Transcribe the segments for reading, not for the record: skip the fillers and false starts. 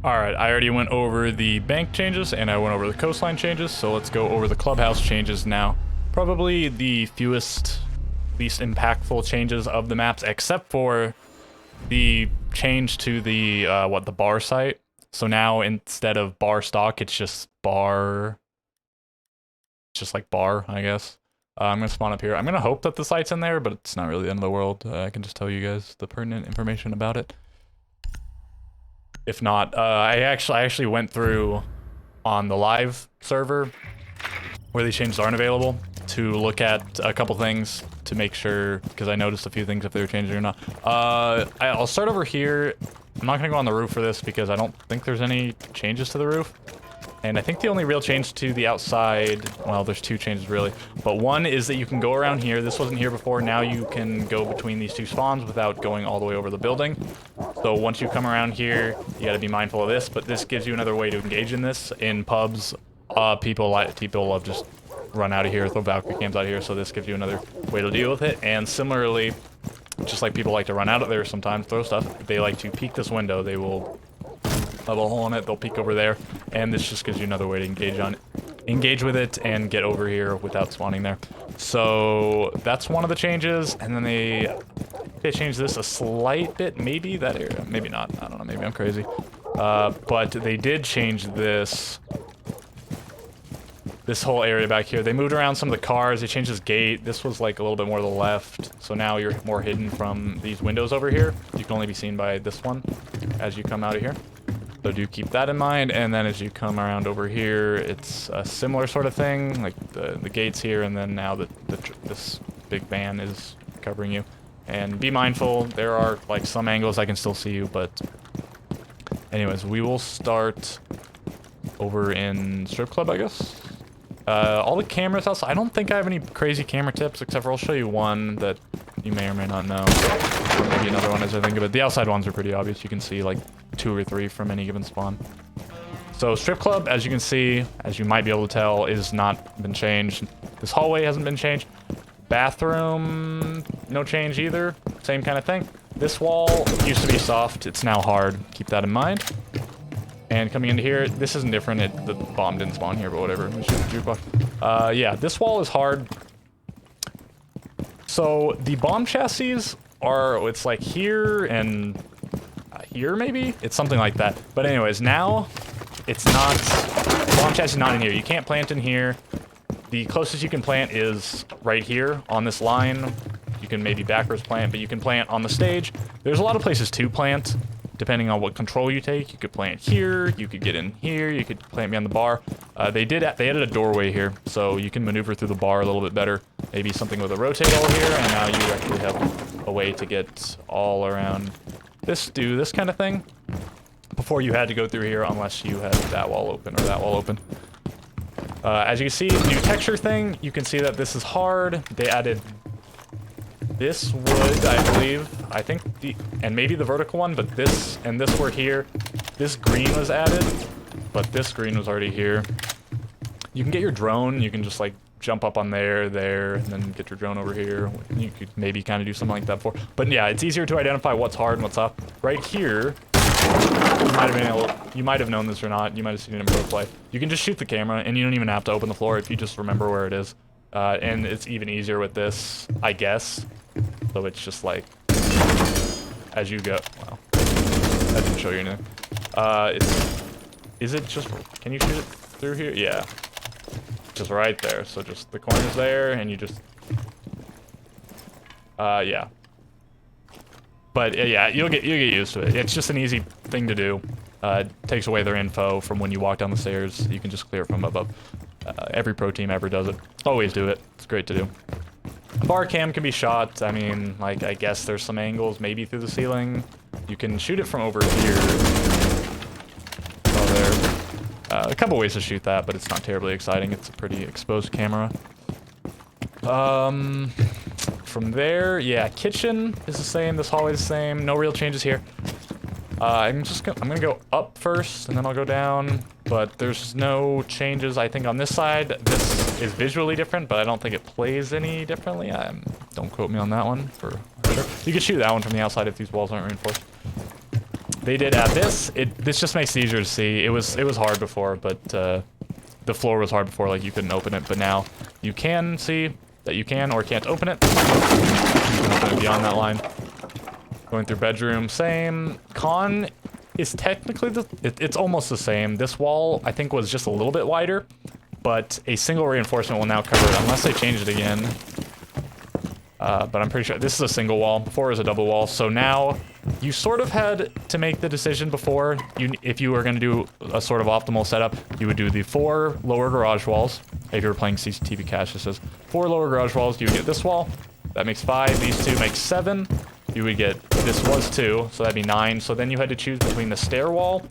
Alright, I already went over the bank changes and I went over the coastline changes, so let's go over the clubhouse changes now. Probably the fewest, least impactful changes of the maps, except for the change to the, the bar site. So now instead of bar stock, it's just bar, just like bar, I guess. I'm gonna spawn up here. I'm gonna hope that the site's in there, but it's not really the end of the world. I can just tell you guys the pertinent information about it. If not, I actually went through on the live server where these changes aren't available to look at a couple things to make sure, because I noticed a few things if they were changing or not. I'll start over here. I'm not gonna go on the roof for this because I don't think there's any changes to the roof. And I think the only real change to the outside, well, there's two changes really, but one is that you can go around here. This wasn't here before. Now you can go between these two spawns without going all the way over the building. So once you come around here, you got to be mindful of this, but this gives you another way to engage in this. In pubs, people love just run out of here, throw Valkyrie cams out of here, so this gives you another way to deal with it. And similarly, just like people like to run out of there sometimes, throw stuff, they like to peek this window. They will level a hole in it, they'll peek over there, and this just gives you another way to engage with it and get over here without spawning there. So that's one of the changes, and then they changed this a slight bit, maybe that area, maybe not, I don't know, maybe I'm crazy. But they did change this whole area back here. They moved around some of the cars, they changed this gate. This was like a little bit more to the left, so now you're more hidden from these windows over here. You can only be seen by this one as you come out of here. So do keep that in mind, and then as you come around over here, it's a similar sort of thing, like the gates here, and then now this big van is covering you. And be mindful, there are like some angles I can still see you, but anyways, we will start over in Strip Club, I guess. All the cameras outside, I don't think I have any crazy camera tips, except for I'll show you one that you may or may not know. Or maybe another one as I think of it. The outside ones are pretty obvious. You can see like 2 or 3 from any given spawn. So Strip Club, as you can see, as you might be able to tell, is not been changed. This hallway hasn't been changed. Bathroom, no change either. Same kind of thing. This wall used to be soft. It's now hard. Keep that in mind. And coming into here, this isn't different. The bomb didn't spawn here, but whatever. Yeah, this wall is hard. So the bomb chassis are, it's like here and here maybe? It's something like that. But anyways, now it's not, bomb chassis is not in here. You can't plant in here. The closest you can plant is right here on this line. You can maybe backwards plant, but you can plant on the stage. There's a lot of places to plant, depending on what control you take. You could plant here, you could get in here, you could plant behind the bar. They added a doorway here, so you can maneuver through the bar a little bit better. Maybe something with a rotate all here, and now you actually have a way to get all around this kind of thing. Before you had to go through here unless you had that wall open or that wall open. As you can see, new texture thing, you can see that this is hard. They added this wood, I believe. I think and maybe the vertical one, but this and this were here. This green was added, but this green was already here. You can get your drone, you can just like jump up on there, and then get your drone over here. You could maybe kind of do something like that before. But yeah, it's easier to identify what's hard and what's up. Right here, you might have known this or not, you might have seen it in pro play. You can just shoot the camera, and you don't even have to open the floor if you just remember where it is. And it's even easier with this, I guess. So it's just like, as you go, well, that didn't show you anything. Is it just, can you shoot it through here? Yeah. Just right there. So just the corner's there, and you just, yeah. But yeah, you'll get used to it. It's just an easy thing to do. Takes away their info from when you walk down the stairs. You can just clear it from above. Every pro team ever does it. Always do it. It's great to do. Bar cam can be shot. I mean, like, I guess there's some angles, maybe through the ceiling. You can shoot it from over here. Oh, there. A couple ways to shoot that, but it's not terribly exciting. It's a pretty exposed camera. From there, yeah, kitchen is the same. This hallway is the same. No real changes here. I'm gonna go up first, and then I'll go down. But there's no changes. I think on this side, this is visually different, but I don't think it plays any differently. Don't quote me on that one for sure. You can shoot that one from the outside if these walls aren't reinforced. they did add this. This just makes it easier to see. It was hard before, but the floor was hard before, like you couldn't open it, but now you can see that you can or can't open it. You can open it beyond that line. Going through bedroom, same. Con is technically, it's almost the same. This wall, I think, was just a little bit wider, but a single reinforcement will now cover it, unless they change it again. But I'm pretty sure this is a single wall. Before it was a double wall, so now you sort of had to make the decision before. If you were going to do a sort of optimal setup, you would do the 4 lower garage walls. If you were playing CCTV cache, this says 4 lower garage walls. You would get this wall. That makes 5. These 2 make 7. You would get, this was 2, so that'd be 9. So then you had to choose between the stair wall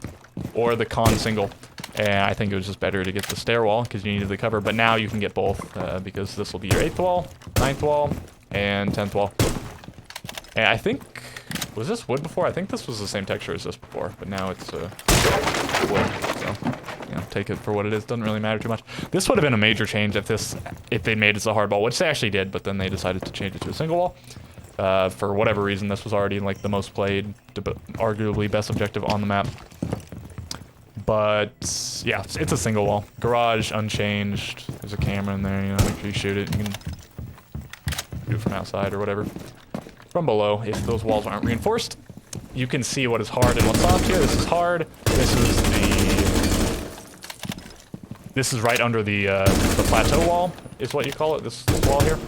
or the con single. And I think it was just better to get the stair wall because you needed the cover. But now you can get both because this will be your 8th wall, 9th wall, and 10th wall. And I think, was this wood before? I think this was the same texture as this before, but now it's wood. So, you know, take it for what it is. Doesn't really matter too much. This would have been a major change if they made it a hard wall, which they actually did, but then they decided to change it to a single wall. For whatever reason, this was already like the most played, arguably best objective on the map. But yeah, it's a single wall. Garage unchanged. There's a camera in there. You know, make sure you shoot it. You can do it from outside or whatever. From below, if those walls aren't reinforced, you can see what is hard and what's soft here. This is hard. This is right under the plateau wall, is what you call it. This wall here.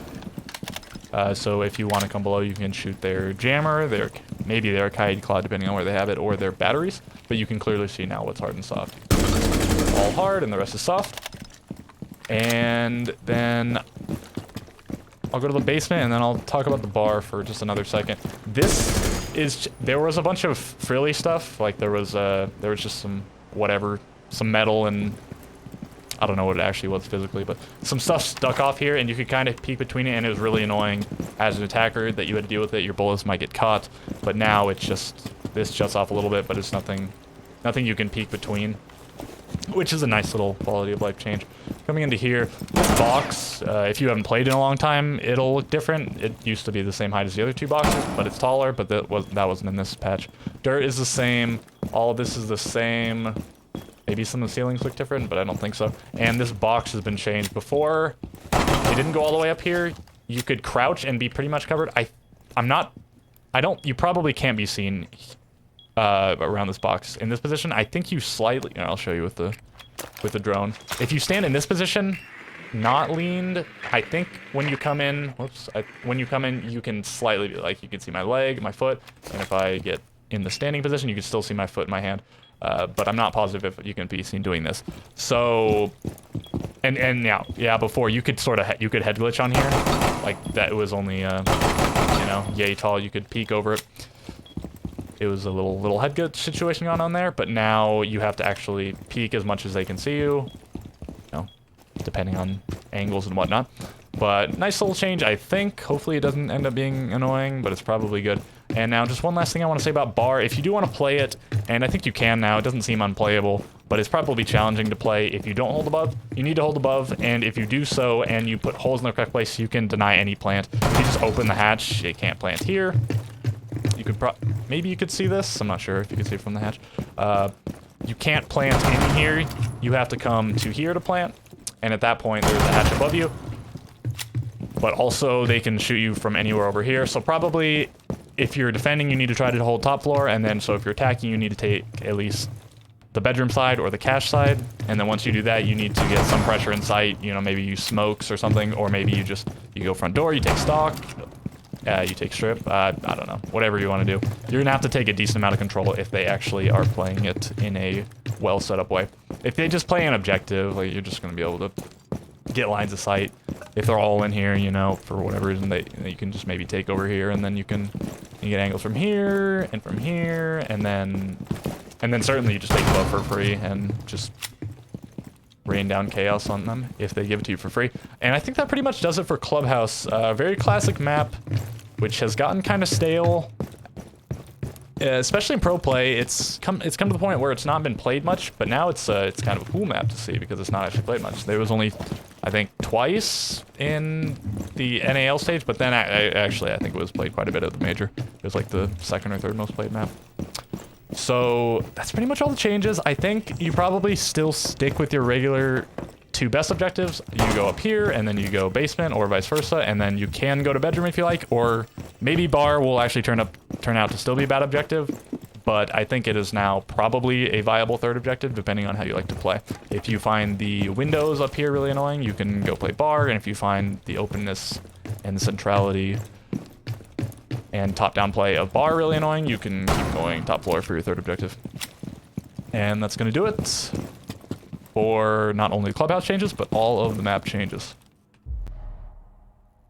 So if you want to come below, you can shoot their jammer, maybe their Kaid Claw, depending on where they have it, or their batteries. But you can clearly see now what's hard and soft. All hard, and the rest is soft. And then I'll go to the basement, and then I'll talk about the bar for just another second. There was a bunch of frilly stuff. Like there was just some metal and I don't know what it actually was physically, but some stuff stuck off here, and you could kind of peek between it, and it was really annoying as an attacker that you had to deal with it. Your bullets might get caught, but now it's just, this juts off a little bit, but it's nothing you can peek between, which is a nice little quality of life change. Coming into here, this box, if you haven't played in a long time, it'll look different. It used to be the same height as the other 2 boxes, but it's taller, but that wasn't in this patch. Dirt is the same, all of this is the same. Maybe some of the ceilings look different, but I don't think so. And this box has been changed. Before, it didn't go all the way up here. You could crouch and be pretty much covered. You probably can't be seen around this box. In this position, I think you slightly, I'll show you with the drone. If you stand in this position, not leaned, I think when you come in, you can slightly, like you can see my leg, my foot, and if I get in the standing position, you can still see my foot and my hand. But I'm not positive if you can be seen doing this. So, and yeah, before you could you could head glitch on here, like that was only, yay tall. You could peek over it. It was a little head glitch situation going on there, but now you have to actually peek as much as they can see you, depending on angles and whatnot. But nice little change, I think. Hopefully it doesn't end up being annoying, but it's probably good. And now just one last thing I want to say about bar. If you do want to play it, and I think you can now, it doesn't seem unplayable, but it's probably challenging to play. If you don't hold above, you need to hold above, and if you do so and you put holes in the correct place, you can deny any plant. If you just open the hatch, it can't plant here. You could maybe you could see this. I'm not sure if you can see it from the hatch. You can't plant in here. You have to come to here to plant, and at that point, there's a hatch above you. But also, they can shoot you from anywhere over here. So probably, if you're defending, you need to try to hold top floor. And then, so if you're attacking, you need to take at least the bedroom side or the cache side. And then once you do that, you need to get some pressure in sight. Maybe use smokes or something. Or maybe you go front door, you take stock. You take strip. I don't know. Whatever you want to do. You're going to have to take a decent amount of control if they actually are playing it in a well set up way. If they just play an objective, like you're just going to be able to get lines of sight. If they're all in here, for whatever reason, you can just maybe take over here, and then you get angles from here, and then certainly you just take above for free, and just rain down chaos on them if they give it to you for free. And I think that pretty much does it for Clubhouse. Very classic map, which has gotten kind of stale. Especially in pro play, it's come to the point where it's not been played much, but now it's kind of a cool map to see because it's not actually played much. There was only, I think, twice in the NAL stage, but then I think it was played quite a bit at the major. It was like the second or third most played map. So that's pretty much all the changes. I think you probably still stick with your regular 2 best objectives. You go up here, and then you go basement, or vice versa, and then you can go to bedroom if you like, or maybe bar will actually turn out to still be a bad objective, but I think it is now probably a viable 3rd objective, depending on how you like to play. If you find the windows up here really annoying, you can go play bar, and if you find the openness and the centrality and top-down play of bar really annoying, you can keep going top floor for your 3rd objective. And that's going to do it for not only the clubhouse changes, but all of the map changes.